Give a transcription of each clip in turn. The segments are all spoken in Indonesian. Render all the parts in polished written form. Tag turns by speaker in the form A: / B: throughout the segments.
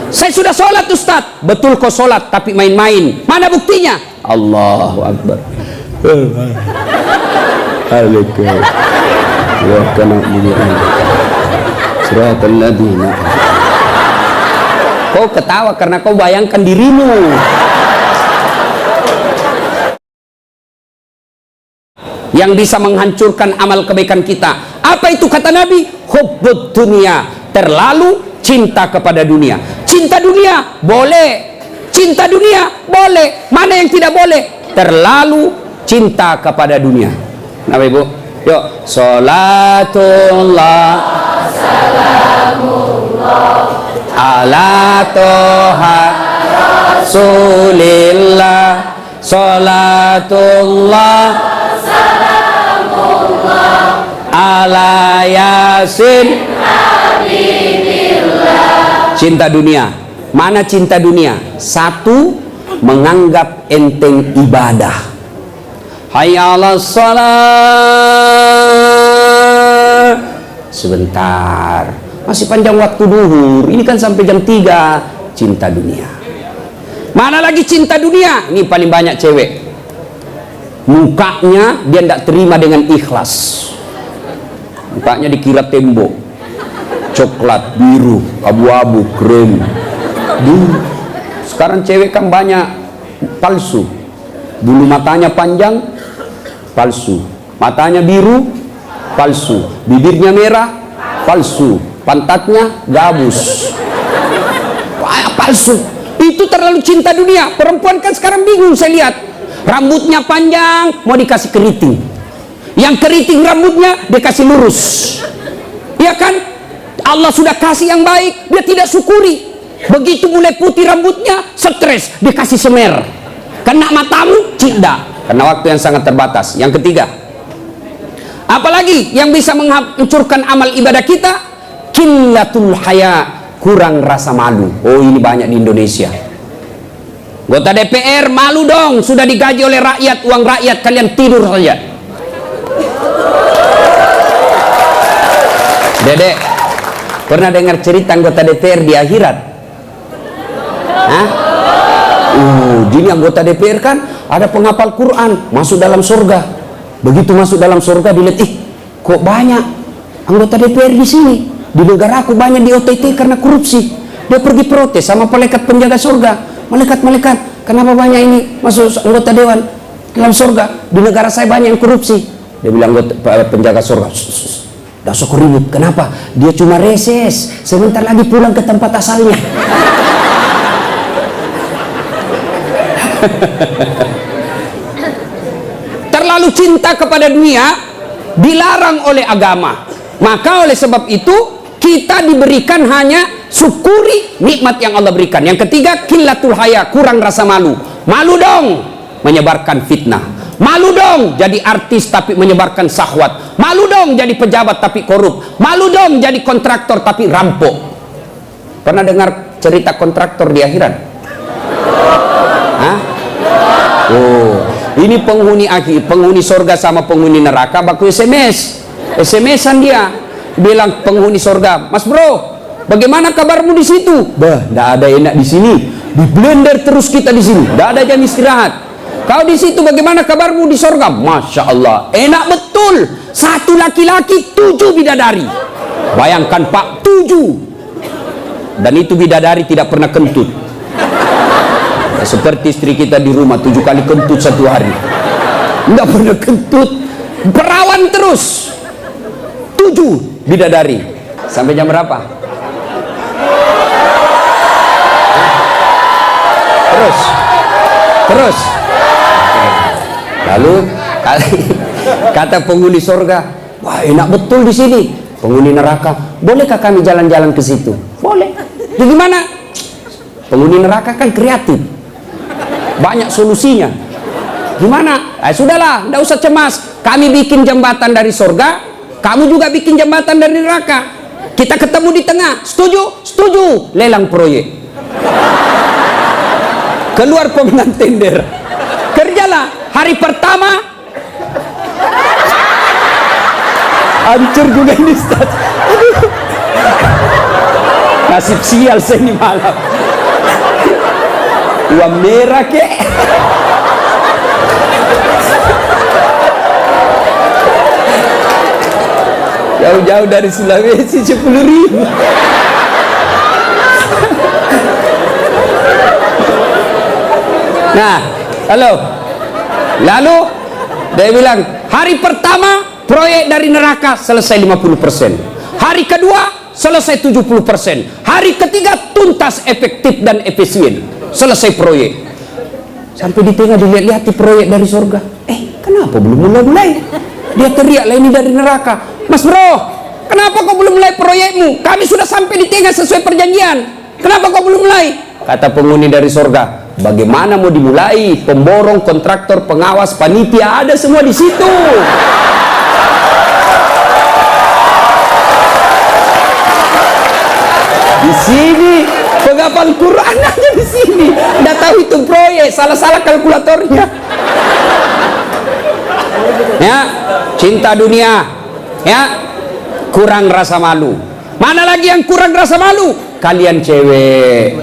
A: Saya sudah sholat Ustaz. Betul kau sholat tapi main-main. Mana buktinya? Allahu Akbar. Kau ketawa karena kau bayangkan dirimu. Yang bisa menghancurkan amal kebaikan kita. Apa itu kata Nabi? Hubbud dunia, terlalu cinta kepada dunia. Cinta dunia boleh, cinta dunia boleh. Mana yang tidak boleh? Terlalu cinta kepada dunia. Nah Ibu, yuk. Salatullah salamullah ala toha rasulillah. Salatullah salamullah ala yasin habibillah. Cinta dunia. Mana cinta dunia? Satu, menganggap enteng ibadah. Hayya 'alas shalah. Sebentar, masih panjang waktu duhur. Ini kan sampai jam 3. Cinta dunia. Mana lagi cinta dunia? Ini paling banyak cewek. Mukanya dia tidak terima dengan ikhlas. Mukanya dikira tembok, coklat, biru, abu-abu, krem. Sekarang cewek kan banyak palsu. Bulu matanya panjang, palsu. Matanya biru, palsu. Bibirnya merah, palsu. Pantatnya gabus, palsu. Itu terlalu cinta dunia. Perempuan kan sekarang bingung saya lihat. Rambutnya panjang, mau dikasih keriting. Yang keriting rambutnya dikasih lurus. Ya kan? Allah sudah kasih yang baik, dia tidak syukuri. Begitu mulai putih rambutnya, stres, dikasih semer. Kena matamu, tidak. Karena waktu yang sangat terbatas. Yang ketiga, apalagi yang bisa menghancurkan amal ibadah kita? Qillatul haya, kurang rasa malu. Oh, ini banyak di Indonesia. Anggota DPR malu dong, sudah digaji oleh rakyat, uang rakyat, kalian tidur saja. Dedek, pernah dengar cerita anggota DPR di akhirat? Hah? Jadi anggota DPR kan ada penghafal Quran, masuk dalam surga. Begitu masuk dalam surga dilihat, kok banyak anggota DPR di sini? Di negara aku banyak di OTT karena korupsi. Dia pergi protes sama malaikat penjaga surga. Malaikat, kenapa banyak ini masuk anggota dewan dalam surga? Di negara saya banyak yang korupsi. Dia bilang penjaga surga, dah sok ribut. Kenapa? Dia cuma reses, sebentar lagi pulang ke tempat asalnya. Terlalu cinta kepada dunia dilarang oleh agama. Maka oleh sebab itu kita diberikan hanya syukuri nikmat yang Allah berikan. Yang ketiga, qillatul haya, kurang rasa malu. Malu dong menyebarkan fitnah. Malu dong jadi artis tapi menyebarkan syahwat. Malu dong jadi pejabat tapi korup. Malu dong jadi kontraktor tapi rampok. Pernah dengar cerita kontraktor di akhirat? Hah? Oh, ini penghuni surga sama penghuni neraka baku SMS-an dia bilang penghuni surga, Mas bro, bagaimana kabarmu di situ? Bah, tidak ada enak di sini, di blender terus kita di sini, tidak ada jam istirahat. Kau di situ bagaimana kabarmu di surga? Masya Allah, enak betul. Satu laki-laki, 7 bidadari. Bayangkan Pak, 7. Dan itu bidadari tidak pernah kentut. Seperti istri kita di rumah 7 kali kentut satu hari, tidak pernah kentut, perawan terus. 7 bidadari. Sampai jam berapa? Terus. Lalu kata penghuni surga, wah enak betul di sini. Penghuni neraka, bolehkah kami jalan-jalan ke situ? Boleh. Jadi gimana? Penghuni neraka kan kreatif, banyak solusinya. Gimana? Sudahlah, tidak usah cemas. Kami bikin jembatan dari surga, kamu juga bikin jembatan dari neraka. Kita ketemu di tengah. Setuju? Setuju. Lelang proyek. Keluar pemenang tender. Kerjalah. Hari pertama hancur juga ini Ustaz. Nasib sial saya ini malam. Uang merah kek. Jauh-jauh dari Sulawesi 10.000. Nah, lalu dia bilang hari pertama proyek dari neraka selesai 50%, hari kedua selesai 70%, hari ketiga tuntas, efektif dan efisien, selesai proyek. Sampai di tengah dilihat-lihat di proyek dari surga, kenapa belum mulai-mulai? Dia teriak lah, ini dari neraka. Mas bro, kenapa kau belum mulai proyekmu? Kami sudah sampai di tengah sesuai perjanjian, kenapa kau belum mulai? Kata penghuni dari surga, bagaimana mau dimulai? Pemborong, kontraktor, pengawas, panitia, ada semua di situ. Di sini penghafal Quran aja di sini. Udah tahu itu proyek, salah-salah kalkulatornya. Ya, cinta dunia, ya, kurang rasa malu. Mana lagi yang kurang rasa malu? Kalian cewek.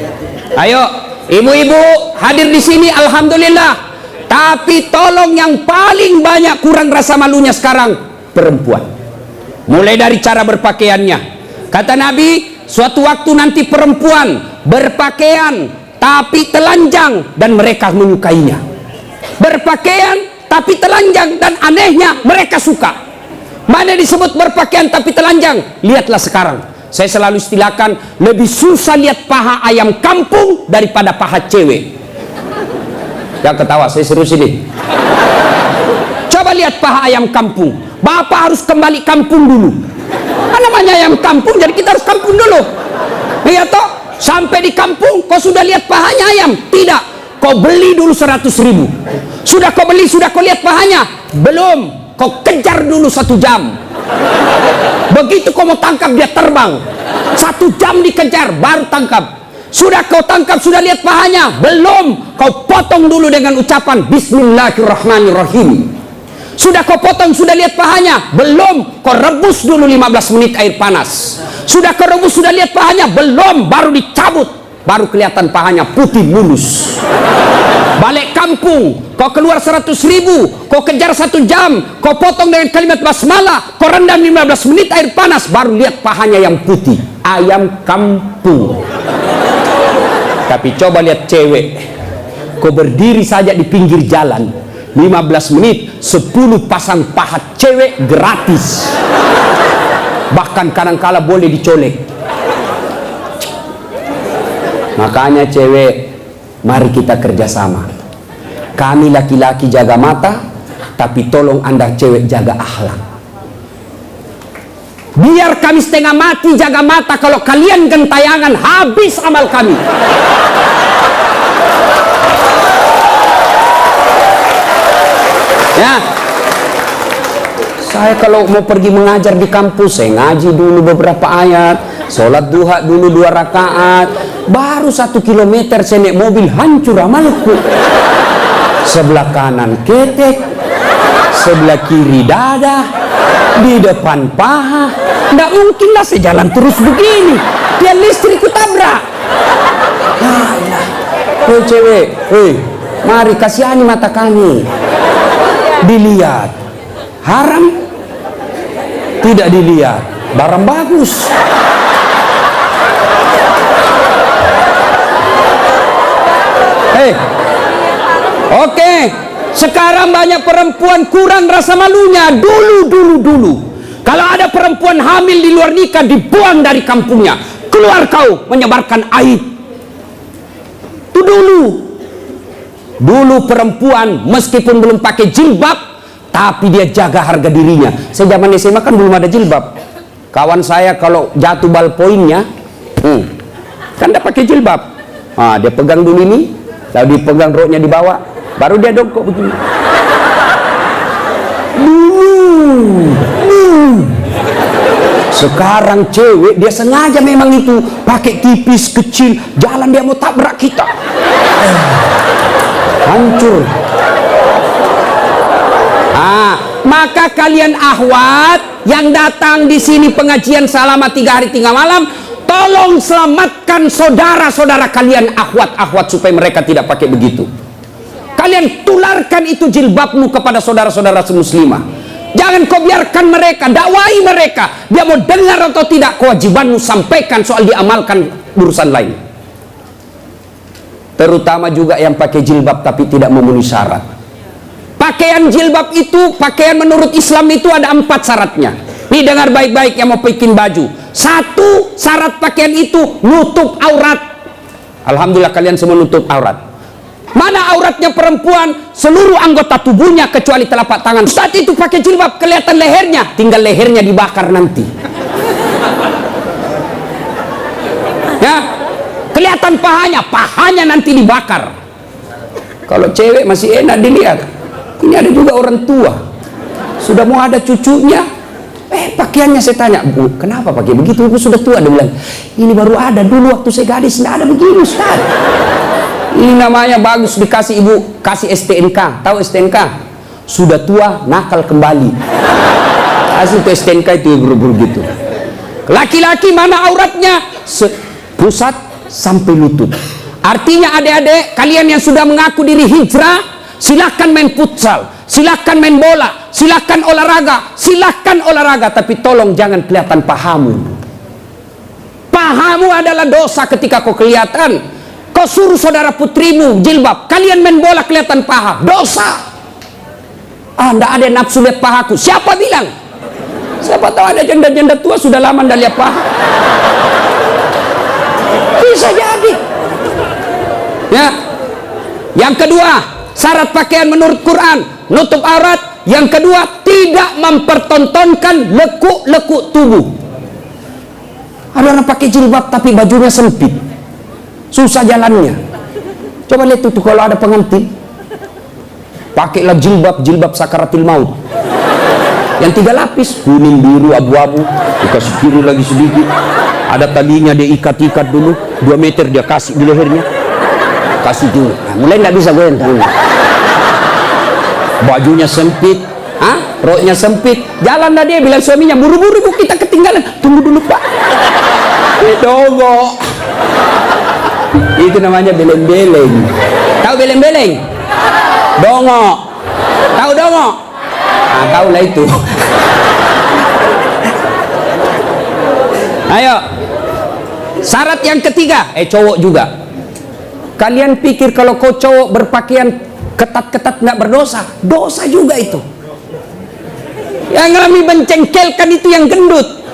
A: Ayo, ibu-ibu hadir di sini, alhamdulillah. Tapi tolong yang paling banyak kurang rasa malunya sekarang perempuan. Mulai dari cara berpakaiannya. Kata Nabi, suatu waktu nanti perempuan berpakaian tapi telanjang dan mereka menyukainya. Berpakaian tapi telanjang dan anehnya mereka suka. Mana disebut berpakaian tapi telanjang? Lihatlah sekarang. Saya selalu istilahkan, lebih susah lihat paha ayam kampung daripada paha cewek. Jangan ketawa, saya serius ini. Coba lihat paha ayam kampung. Bapak harus kembali kampung dulu. Apa namanya ayam kampung? Jadi kita harus kampung dulu. Iya toh? Sampai di kampung, kau sudah lihat pahanya ayam? Tidak. Kau beli dulu 100.000. Sudah kau beli, sudah kau lihat pahanya? Belum. Kau kejar dulu 1 jam. Begitu kau mau tangkap, dia terbang. 1 jam dikejar, baru tangkap. Sudah kau tangkap, sudah lihat pahanya? Belum. Kau potong dulu dengan ucapan Bismillahirrahmanirrahim. Sudah kau potong, sudah lihat pahanya? Belum. Kau rebus dulu 15 menit air panas. Sudah kau rebus, sudah lihat pahanya? Belum. Baru dicabut, baru kelihatan pahanya putih mulus. Balik kampung, kau keluar 100.000, kau kejar 1 jam, kau potong dengan kalimat basmalah, kau rendam 15 menit air panas, baru lihat pahanya yang putih. Ayam kampung. Tapi coba lihat cewek, kau berdiri saja di pinggir jalan 15 menit, 10 pasang paha cewek gratis. Bahkan kadang-kala boleh dicolek. Makanya cewek, mari kita kerjasama. Kami laki-laki jaga mata, tapi tolong Anda cewek jaga akhlak. Biar kami setengah mati jaga mata, kalau kalian gentayangan habis amal kami. Ya, saya kalau mau pergi mengajar di kampus, saya ngaji dulu beberapa ayat, sholat duha dulu 2 rakaat, baru 1 kilometer saya naik mobil, hancur amalku. Sebelah kanan ketek, sebelah kiri dada, di depan paha. Nggak mungkinlah saya jalan terus begini, tiang listrik ku tabrak. Hei cewek, mari kasihani mata kami. Dilihat haram, tidak dilihat barang bagus. Oke, sekarang banyak perempuan kurang rasa malunya. Dulu kalau ada perempuan hamil di luar nikah, dibuang dari kampungnya. Keluar kau menyebarkan aib. Itu dulu perempuan meskipun belum pakai jilbab, tapi dia jaga harga dirinya. Saya zaman SMA kan belum ada jilbab. Kawan saya kalau jatuh ballpointnya, kan dia pakai jilbab. Dia pegang dulu ini, lalu dipegang roknya di bawah, baru dia dongkok begini. Sekarang cewek dia sengaja memang itu pakai tipis kecil, jalan dia mau tabrak kita. Hancur. Maka kalian akhwat yang datang di sini pengajian selama 3 hari 3 malam, Tolong selamatkan saudara-saudara kalian, akhwat-akhwat, supaya mereka tidak pakai begitu. Kalian tularkan itu jilbabmu kepada saudara-saudara semuslimah. Jangan kau biarkan mereka, dakwai mereka. Dia mau dengar atau tidak, kewajibanmu sampaikan, soal diamalkan urusan lain. Terutama juga yang pakai jilbab tapi tidak memenuhi syarat. Pakaian jilbab itu, pakaian menurut Islam itu ada 4 syaratnya. Nih dengar baik-baik yang mau bikin baju. 1 syarat pakaian itu nutup aurat. Alhamdulillah kalian semua nutup aurat. Mana auratnya perempuan? Seluruh anggota tubuhnya kecuali telapak tangan. Saat itu pakai jilbab, kelihatan lehernya, tinggal lehernya dibakar nanti. Ya, kelihatan pahanya nanti dibakar. Kalau cewek masih enak dilihat. Ini ada juga orang tua, sudah mau ada cucunya, pakaiannya saya tanya, Bu, kenapa pakai begitu? Ibu sudah tua. Dia bilang, ini baru ada, dulu waktu saya gadis tidak ada begini, Ustaz. Ini namanya bagus, dikasih ibu, kasih STNK. Tahu STNK? Sudah tua, nakal kembali. Kasih itu STNK itu buru-buru gitu. Laki-laki mana auratnya? Pusat sampai lutut. Artinya adik-adik kalian yang sudah mengaku diri hijrah, silahkan main futsal, silahkan main bola, silahkan olahraga, tapi tolong jangan kelihatan pahamu. Pahamu adalah dosa ketika kau kelihatan. Kau suruh saudara putrimu jilbab, kalian main bola kelihatan paha, dosa. Nggak ada nafsu lihat pahaku. Siapa bilang? Siapa tahu ada janda-janda tua sudah lama nggak lihat paha. Bisa jadi. Ya. Yang kedua, syarat pakaian menurut Quran, nutup aurat. Yang kedua, tidak mempertontonkan lekuk-lekuk tubuh. Ada orang pakai jilbab tapi bajunya sempit, susah jalannya. Coba lihat itu kalau ada pengantin, pakailah jilbab sakaratil maut yang 3 lapis, kuning, biru, abu-abu, dikasih kiri lagi sedikit, ada talinya dia ikat-ikat dulu 2 meter, dia kasih di lehernya, kasih dulu. Mulai nggak bisa goyang tangannya. Bajunya sempit, roknya sempit, jalan dia bilang suaminya, buru-buru Bu, kita ketinggalan, tunggu dulu Pak. Dongo. Itu namanya beleng-beleng. Tahu beleng-beleng? Dongo. Tahu dongo? Tahu lah itu. Ayo. Syarat yang ketiga, cowok juga. Kalian pikir kalau kau cowok berpakaian ketat-ketat nggak berdosa? Dosa juga itu. Yang lebih mencengkelkan itu yang gendut.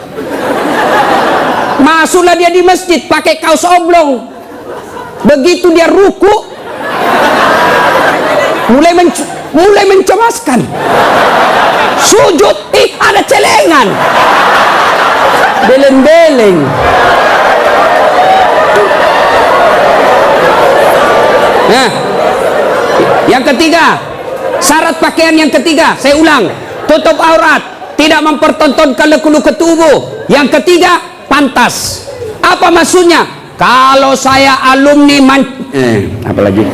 A: Masuklah dia di masjid pakai kaos oblong. Begitu dia ruku, mulai mencemaskan. Sujud, ada celengan. Beleng-beleng. Nah, yang ketiga, syarat pakaian yang ketiga, saya ulang, tutup aurat, tidak mempertontonkan lekuk-lekuk tubuh. Yang ketiga, pantas. Apa maksudnya? Kalau saya alumni apalagi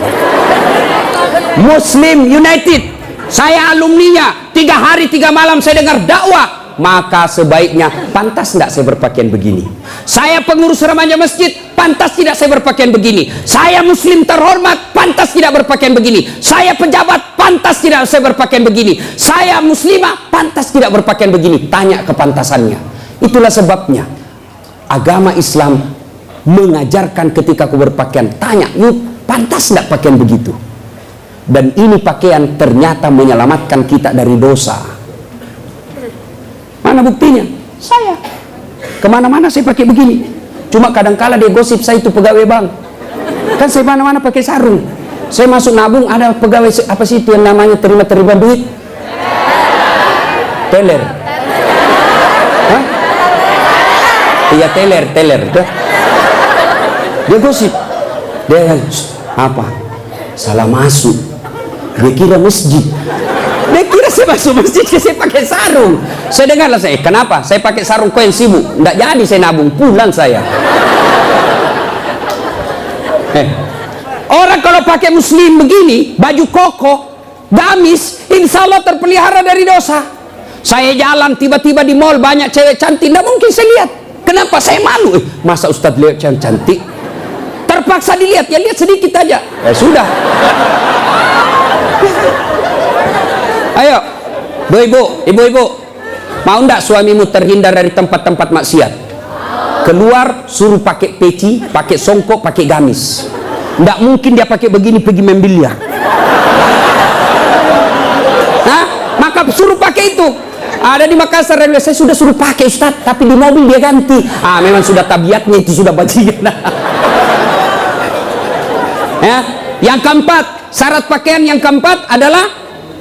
A: Muslim United, saya alumninya, 3 hari 3 malam saya dengar dakwah, maka sebaiknya pantas tidak saya berpakaian begini. Saya pengurus remaja masjid, pantas tidak saya berpakaian begini. Saya muslim terhormat, pantas tidak berpakaian begini. Saya pejabat, pantas tidak saya berpakaian begini. Saya muslimah, pantas tidak berpakaian begini. Tanya kepantasannya. Itulah sebabnya agama Islam mengajarkan ketika aku berpakaian, tanya, yuk pantas tidak pakaian begitu. Dan ini pakaian ternyata menyelamatkan kita dari dosa. Mana buktinya? Saya kemana-mana saya pakai begini. Cuma kadang-kala dia gosip saya itu pegawai bank. Kan saya mana-mana pakai sarung. Saya masuk nabung, ada pegawai apa sih itu yang namanya terima duit? Teller. Hah? Iya teller. Dia gosip, dia apa? Salah masuk. Dia kira masjid. Dia kira saya masuk masjid, saya pakai sarung. Saya dengarlah saya, kenapa? Saya pakai sarung koin sibuk. Nggak jadi saya nabung, pulang saya. Orang kalau pakai muslim begini, baju koko, gamis, insya Allah terpelihara dari dosa. Saya jalan tiba-tiba di mall banyak cewek cantik, nggak mungkin saya lihat. Kenapa saya malu? Masa Ustadz lihat yang cantik? Terpaksa dilihat, ya lihat sedikit aja. Ya sudah. Ayo, ibu-ibu, mau ndak suamimu terhindar dari tempat-tempat maksiat? Keluar, suruh pakai peci, pakai songkok, pakai gamis. Ndak mungkin dia pakai begini pergi main biliar. Nah, maka suruh pakai itu. Ada di Makassar, saya sudah suruh pakai Ustaz, tapi di mobil dia ganti. Memang sudah tabiatnya itu, sudah bajingan. Ya, yang keempat, syarat pakaian yang keempat adalah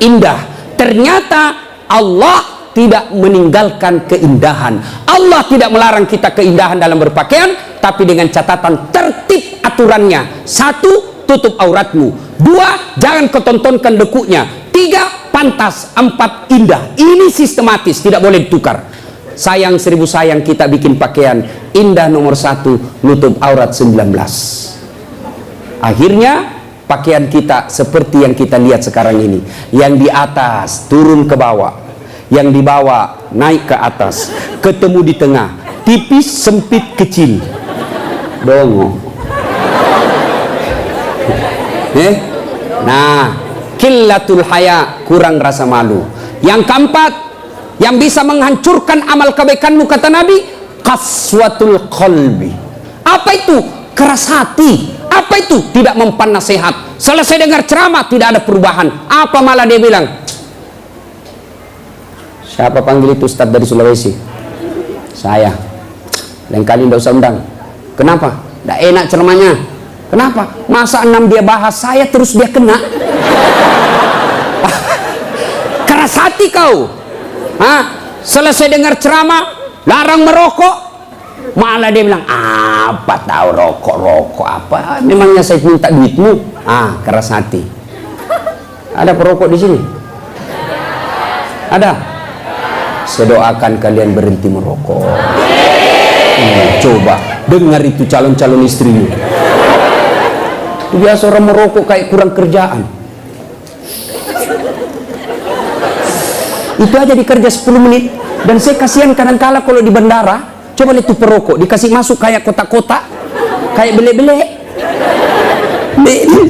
A: indah. Ternyata Allah tidak meninggalkan keindahan. Allah tidak melarang kita keindahan dalam berpakaian, tapi dengan catatan tertib aturannya. 1, tutup auratmu. 2, jangan ketontonkan dekuknya. 3, pantas. 4, indah. Ini sistematis, tidak boleh ditukar. Sayang 1000 sayang kita bikin pakaian indah nomor 1, nutup aurat 19. Akhirnya pakaian kita seperti yang kita lihat sekarang ini. Yang di atas turun ke bawah, yang di bawah naik ke atas, ketemu di tengah, tipis, sempit, kecil. Dongo. Nah, qillatul haya, kurang rasa malu. Yang keempat, yang bisa menghancurkan amal kebaikanmu, kata Nabi, qaswatul qalbi. Apa itu? Keras hati. Apa itu? Tidak mempan nasihat. Selesai dengar ceramah tidak ada perubahan. Apa malah dia bilang? Siapa panggil itu Ustadz dari Sulawesi? Saya. Lain kali tidak usah undang. Kenapa? Tidak enak ceramahnya. Kenapa? Masa 6 dia bahas, saya terus dia kena. Keras hati kau. Selesai dengar ceramah, larang merokok, malah dia bilang, apa tahu rokok apa? Memangnya saya minta duitmu? Keras hati. Ada perokok di sini? Ada? Saya doakan kalian berhenti merokok. Coba dengar itu calon-calon istrimu. Biasa orang merokok kayak kurang kerjaan. Itu aja dikerja 10 menit. Dan saya kasihan kadang-kala kalau di bandara, coba lihat tuh perokok dikasih masuk kayak kotak-kotak, kayak bele-bele,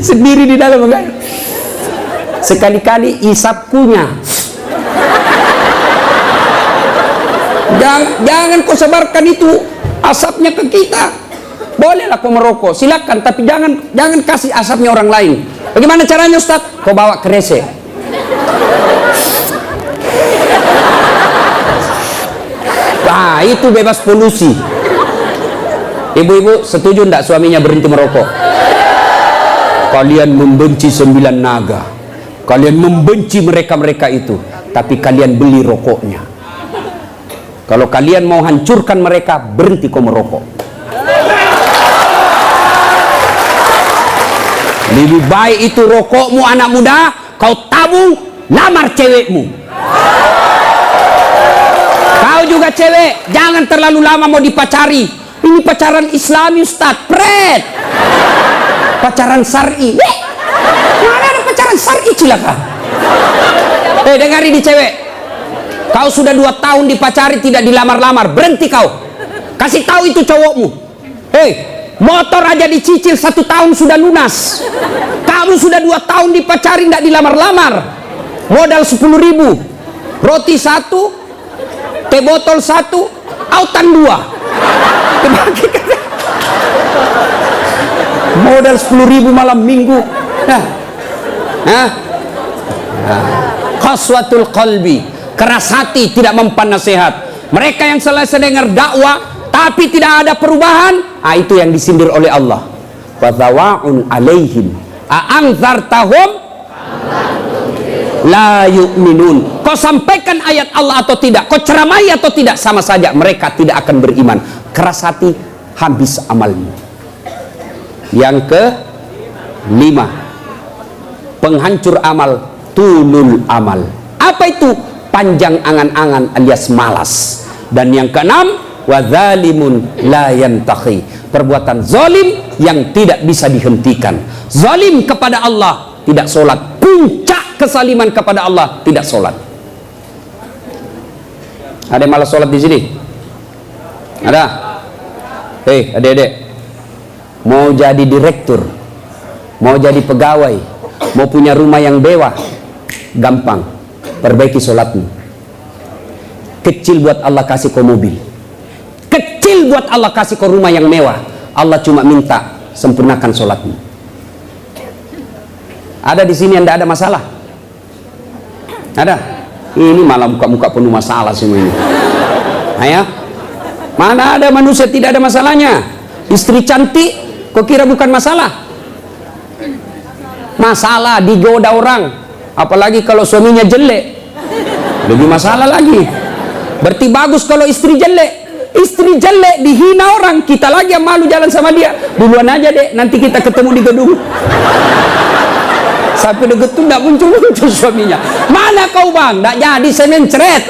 A: sendiri di dalam enggak. Sekali-kali isap punya. Jangan kau sebarkan itu asapnya ke kita. Bolehlah kau merokok, silakan, tapi jangan kasih asapnya orang lain. Bagaimana caranya Ustaz? Kau bawa kresek. Itu bebas polusi. Ibu-ibu setuju enggak suaminya berhenti merokok? Kalian membenci 9 naga, kalian membenci mereka-mereka itu, tapi kalian beli rokoknya. Kalau kalian mau hancurkan mereka, berhenti kau merokok. Lebih baik itu rokokmu anak muda, kau tabung, lamar cewekmu. Kau juga cewek, jangan terlalu lama mau dipacari. Ini pacaran Islami Ustaz, pret. Pacaran syar'i. Mana ada pacaran syar'i cilaka? Dengari di cewek. Kau sudah 2 tahun dipacari tidak dilamar-lamar, berhenti kau. Kasih tahu itu cowokmu. Motor aja dicicil 1 tahun sudah lunas. Kamu sudah 2 tahun dipacari tidak dilamar-lamar. Modal 10.000, roti 1, teh botol 1, autan 2. Modal 10.000 malam minggu. Qaswatul qalbi, keras hati, tidak mempan nasihat. Mereka yang selesai dengar dakwah tapi tidak ada perubahan, itu yang disindir oleh Allah. Wa thawaun alaihim a'anzartahum la yu'minun. Kau sampaikan ayat Allah atau tidak, kau ceramai atau tidak, sama saja mereka tidak akan beriman. Keras hati, habis amalmu. Yang ke-5, penghancur amal, tulul amal. Apa itu? Panjang angan-angan alias malas. Dan yang ke-6, wadzalimun la yantahi, perbuatan zalim yang tidak bisa dihentikan. Zalim kepada Allah, tidak sholat. Puncak kesaliman kepada Allah, tidak sholat. Ada yang malas sholat di sini? Ada? Hei adik-adik, mau jadi direktur, mau jadi pegawai, mau punya rumah yang mewah, gampang, perbaiki sholatmu. Kecil buat Allah kasih kau mobil, kecil buat Allah kasih kau rumah yang mewah, Allah cuma minta sempurnakan sholatmu. Ada di sini yang tidak ada masalah? Ada? Ini malah muka-muka penuh masalah semua ini. Ayah, mana ada manusia tidak ada masalahnya? Istri cantik, kau kira bukan masalah? Masalah digoda orang, apalagi kalau suaminya jelek, lebih masalah lagi. Berarti bagus kalau istri jelek. Istri jelek dihina orang, kita lagi yang malu jalan sama dia. Duluan aja deh, nanti kita ketemu di gedung. Sampai deket tuh tidak muncul-muncul suaminya. Mana kau bang? Tidak jadi, saya mencret.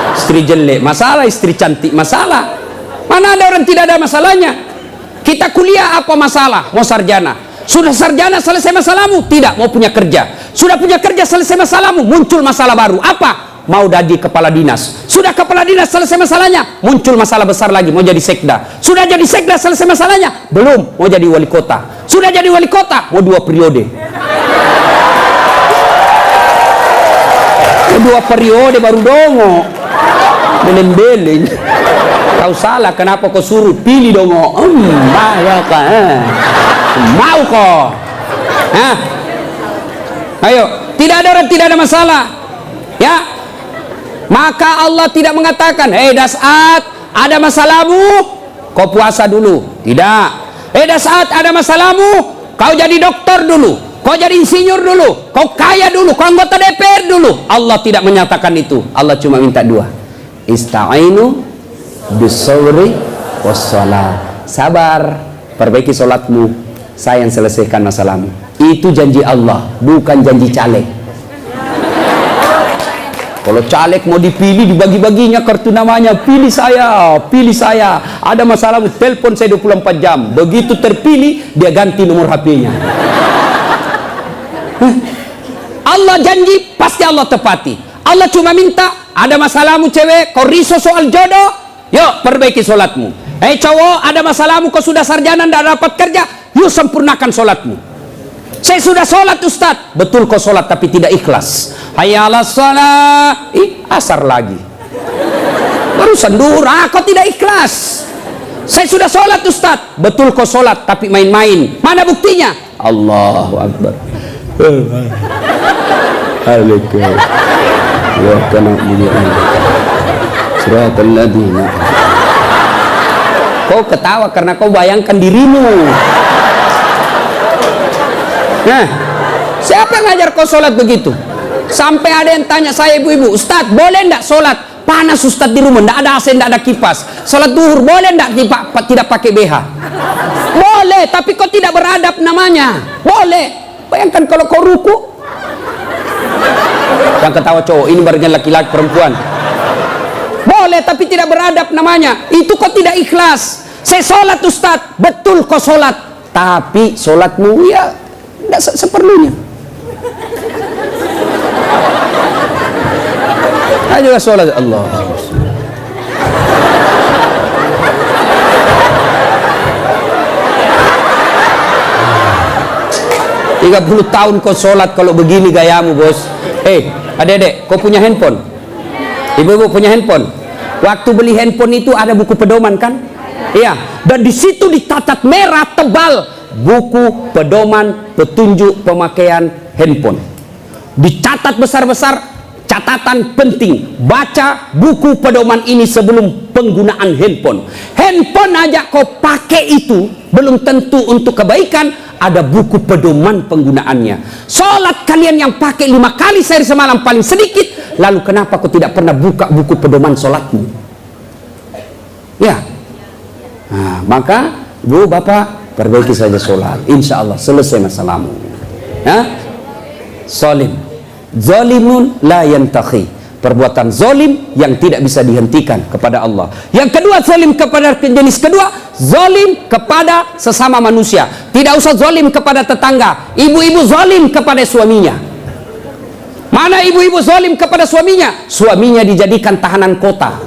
A: Istri jelek masalah, istri cantik masalah. Mana ada orang tidak ada masalahnya? Kita kuliah apa masalah? Mau sarjana. Sudah sarjana selesai masalahmu? Tidak, mau punya kerja. Sudah punya kerja selesai masalahmu? Muncul masalah baru. Apa? Mau jadi kepala dinas. Sudah kepala dinas selesai masalahnya, muncul masalah besar lagi, mau jadi sekda. Sudah jadi sekda selesai masalahnya? Belum, mau jadi wali kota. Sudah jadi wali kota, mau 2 periode. 2 periode baru dongo. Beleng-beleng. Kau salah, kenapa kau suruh pilih dongo? Mau kau? Ayo, tidak ada orang tidak ada masalah. Ya, maka Allah tidak mengatakan, hei Das'at, ada masalahmu, kau puasa dulu. Tidak. Hei Das'at, ada masalahmu, kau jadi dokter dulu, kau jadi insinyur dulu, kau kaya dulu, kau anggota DPR dulu. Allah tidak menyatakan itu. Allah cuma minta 2. Ista'inu bisawri wassalah. Sabar, perbaiki sholatmu, saya yang selesaikan masalahmu. Itu janji Allah, bukan janji caleg. Kalau caleg mau dipilih, dibagi-baginya kartu namanya, pilih saya, pilih saya. Ada masalah, telepon saya 24 jam. Begitu terpilih, dia ganti nomor HP-nya. Allah janji, pasti Allah tepati. Allah cuma minta, ada masalahmu cewek, kau risau soal jodoh, yuk perbaiki sholatmu. Cowok, ada masalahmu, kau sudah sarjana, tidak dapat kerja, yuk sempurnakan sholatmu. Saya sudah sholat Ustaz. Betul kau sholat tapi tidak ikhlas. Hayya 'alas shalah. Asar lagi. Barusan duhur, kau tidak ikhlas. Saya sudah sholat Ustaz. Betul kau sholat tapi main-main. Mana buktinya? Allahu Akbar. Alaikum. Ya kana muliaan. Siratal ladzina. Kau ketawa karena kau bayangkan dirimu. Nah, siapa yang ngajar kau sholat begitu? Sampai ada yang tanya saya, ibu-ibu, Ustaz boleh enggak sholat? Panas Ustaz di rumah, enggak ada AC, enggak ada kipas. Sholat duhur boleh enggak tidak pakai BH? Boleh, tapi kau tidak beradab namanya. Boleh. Bayangkan kalau kau ruku. Yang ketawa cowok, ini barunya laki-laki perempuan. Boleh, tapi tidak beradab namanya. Itu kau tidak ikhlas. Saya sholat Ustaz, betul kau sholat. Tapi sholatmu ya tidak seperlunya. Ayolah sholat Allah. 30 tahun kau sholat kalau begini gayamu bos. Adik-adik, kau punya handphone? Ibu-ibu punya handphone? Waktu beli handphone itu ada buku pedoman kan? Iya. Dan di situ dicatat merah tebal buku pedoman petunjuk pemakaian handphone. Dicatat besar-besar, catatan penting, baca buku pedoman ini sebelum penggunaan handphone. Handphone aja kau pakai itu belum tentu untuk kebaikan, ada buku pedoman penggunaannya. Sholat kalian yang pakai 5 kali sehari semalam paling sedikit, lalu kenapa kau tidak pernah buka buku pedoman sholatmu? Ya. Nah, maka bu bapak perbaiki saja sholat, insya Allah selesai masalahmu. Zalim, zalimun la yantahi, perbuatan zalim yang tidak bisa dihentikan kepada Allah. Yang kedua, zalim kepada jenis kedua, zalim kepada sesama manusia. Tidak usah zalim kepada tetangga. Ibu-ibu zalim kepada suaminya. Mana ibu-ibu zalim kepada suaminya? Suaminya dijadikan tahanan kota.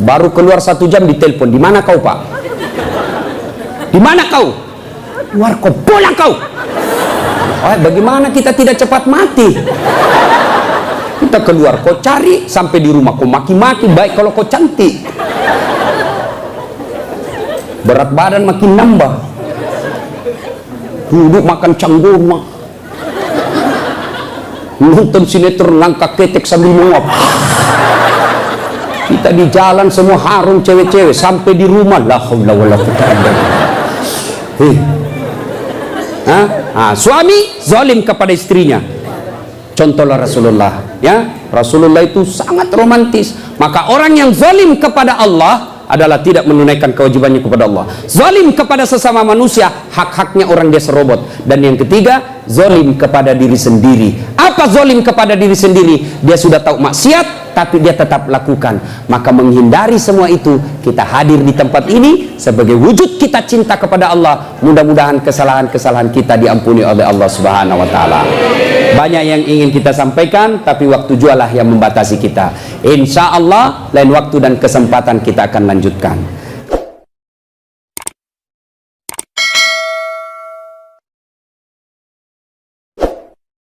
A: Baru keluar 1 jam ditelepon, di mana kau Pak? Di mana kau? Keluar kau, pulang kau. Bagaimana kita tidak cepat mati? Kita keluar, kau cari sampai di rumah, kau maki-maki, baik kalau kau cantik. Berat badan makin nambah. Duduk makan canggurma. Nonton sinetron ngangkat ketek sambil menguap. Kita di jalan semua harum cewek-cewek, sampai di rumah la haula wala quwwata illa billah. Suami zalim kepada istrinya. Contohlah Rasulullah, ya. Rasulullah itu sangat romantis. Maka orang yang zalim kepada Allah adalah tidak menunaikan kewajibannya kepada Allah. Zalim kepada sesama manusia, hak-haknya orang dia serobot. Dan yang ketiga, zalim kepada diri sendiri. Apa zalim kepada diri sendiri? Dia sudah tahu maksiat, tapi dia tetap lakukan. Maka menghindari semua itu, kita hadir di tempat ini sebagai wujud kita cinta kepada Allah. Mudah-mudahan kesalahan-kesalahan kita diampuni oleh Allah Subhanahu wa taala. Banyak yang ingin kita sampaikan, tapi waktu jualah yang membatasi kita. Insya Allah lain waktu dan kesempatan kita akan lanjutkan.